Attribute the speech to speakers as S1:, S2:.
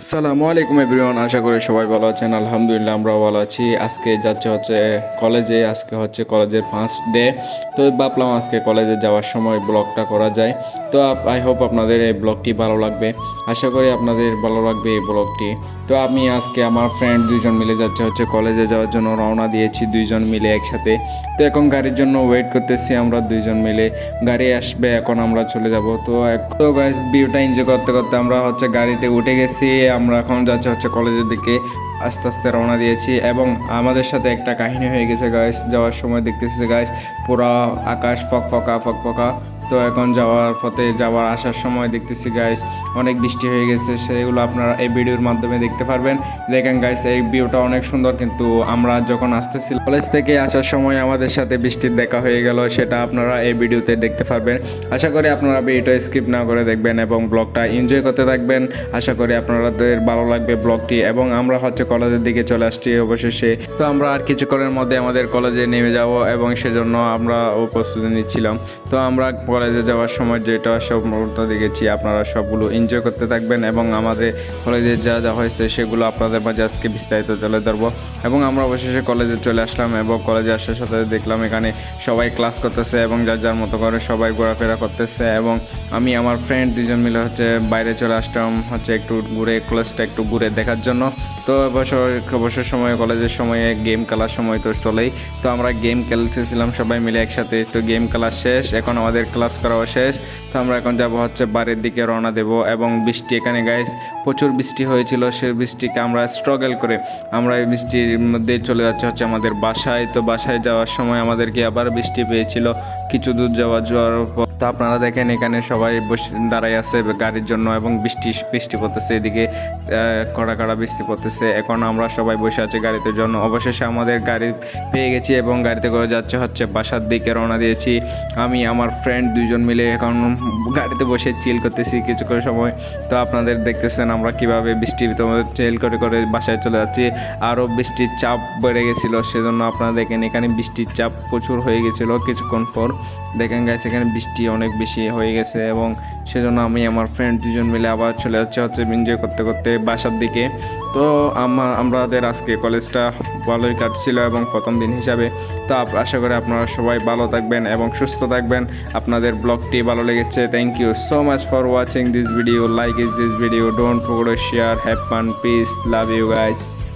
S1: আসসালামু আলাইকুম এভরিওয়ান, আশা করি সবাই ভালো আছেন। আলহামদুলিল্লাহ আমরাও ভালো আছি। আজকে যাচ্ছে কলেজে, আজকে কলেজের ফার্স্ট ডে। তো ভাবলাম আজকে কলেজে যাওয়ার সময় ব্লগটা করা যায়। তো আই হোপ আপনাদের এই ব্লগটি ভালো লাগবে, আশা করি আপনাদের ভালো লাগবে এই ব্লগটি। তো আমি আজকে আমার ফ্রেন্ড দুইজন মিলে যাচ্ছে কলেজে যাওয়ার জন্য রওনা দিয়েছি, দুইজন মিলে একসাথে। তো এখন গাড়ির জন্য ওয়েট করতেছি আমরা দুইজন মিলে, গাড়ি আসবে এখন আমরা চলে যাব। তো গাইস ভিউটা এনজয় করতে করতে আমরা গাড়িতে উঠে গেছি। আমরা এখন কলেজের দিকে আস্তে আস্তে রওনা দিয়েছি এবং আমাদের সাথে একটা কাহিনী হয়ে গেছে গাইস। যাওয়ার সময় দেখতেছি গাইস পুরা আকাশ ফকফকা ফকফকা। তো এখন যাওয়ার আসার সময় দেখতেছি গাইস অনেক বৃষ্টি হয়ে গেছে, সেগুলো আপনারা এই ভিডিওর মাধ্যমে দেখতে পারবেন। দেখেন গাইস এই ভিউটা অনেক সুন্দর, কিন্তু আমরা যখন আসতেছি কলেজ থেকে আসার সময় আমাদের সাথে বৃষ্টির দেখা হয়ে গেল, সেটা আপনারা এই ভিডিওতে দেখতে পারবেন। আশা করি আপনারা ভিডিওটা স্কিপ না করে দেখবেন এবং ব্লগটা এনজয় করতে থাকবেন। আশা করি আপনাদের ভালো লাগবে ব্লগটি। এবং আমরা কলেজের দিকে চলে আসছি অবশেষে। তো আমরা আর কিছুক্ষণের মধ্যে আমাদের কলেজে নেমে যাব এবং সেজন্য আমরা প্রস্তুতি নিচ্ছিলাম। তো আমরা কলেজে যাওয়ার সময় যেটা সব মুহূর্ত দেখেছি আপনারা সবগুলো এনজয় করতে থাকবেন এবং আমাদের কলেজে যা যা হয়েছে সেগুলো আপনাদের মাঝে আজকে বিস্তারিত তুলে ধরবো। এবং আমরা অবশেষে কলেজে চলে আসলাম এবং কলেজে আসার সাথে দেখলাম এখানে সবাই ক্লাস করতেছে এবং যার যার মতো করে সবাই ঘোরাফেরা করতেছে। এবং আমি আমার ফ্রেন্ড দুজন মিলে বাইরে চলে আসলাম একটু ঘুরে, কলেজটা একটু ঘুরে দেখার জন্য। তো অবসর সময় কলেজের সময়ে গেম খেলার সময় তো চলেই। তো আমরা গেম খেলতেছিলাম সবাই মিলে একসাথে। তো গেম খেলা শেষ, এখন আমাদের ক্লাস করাও শেষ। তো আমরা এখন যাব বাড়ির দিকে রওনা দেব। এবং বৃষ্টি এখানে গাইস প্রচুর বৃষ্টি হয়েছিল, সেই বৃষ্টিকে আমরা স্ট্রাগল করে আমরা এই বৃষ্টির মধ্যে চলে যাচ্ছে আমাদের বাসায়। তো বাসায় যাওয়ার সময় আমাদেরকে আবার বৃষ্টি পেয়েছিল কিছু দূর যাওয়ার পর। তো আপনারা দেখেন এখানে সবাই দাঁড়াই আছে গাড়ির জন্য এবং বৃষ্টি পড়তেছে, এদিকে কড়া কড়া বৃষ্টি পড়তেছে। এখন আমরা সবাই বসে আছি গাড়িতে জন্য। অবশেষে আমাদের গাড়ি পেয়ে গেছি এবং গাড়িতে করে যাচ্ছে বাসার দিকে রওনা দিয়েছি। আমি আমার ফ্রেন্ড দুইজন মিলে এখন গাড়িতে বসে চিল করতেছি কিছুক্ষণ সময়। তো আপনাদের দেখতেছেন আমরা কিভাবে বৃষ্টি চিল করে করে বাসায় চলে যাচ্ছি। আরও বৃষ্টির চাপ বেড়ে গেছিলো, সেজন্য আপনারা দেখেন এখানে বৃষ্টির চাপ প্রচুর হয়ে গেছিলো কিছুক্ষণ পর। দেখেন গাইস এখানে বৃষ্টি অনেক বেশি হয়ে গেছে এবং সেজন্য আমি আমার ফ্রেন্ড দুজন মিলে আবার চলে যাচ্ছে এনজয় করতে করতে বাসার দিকে। তো আমাদের আজকে কলেজটা ভালোই কাটছিল এবং প্রথম দিন হিসাবে। তো আশা করি আপনারা সবাই ভালো থাকবেন এবং সুস্থ থাকবেন। আপনাদের ব্লগটি ভালো লেগেছে, thank you so much for watching this video. Like this video, don't forget to share, have fun, peace, love you guys.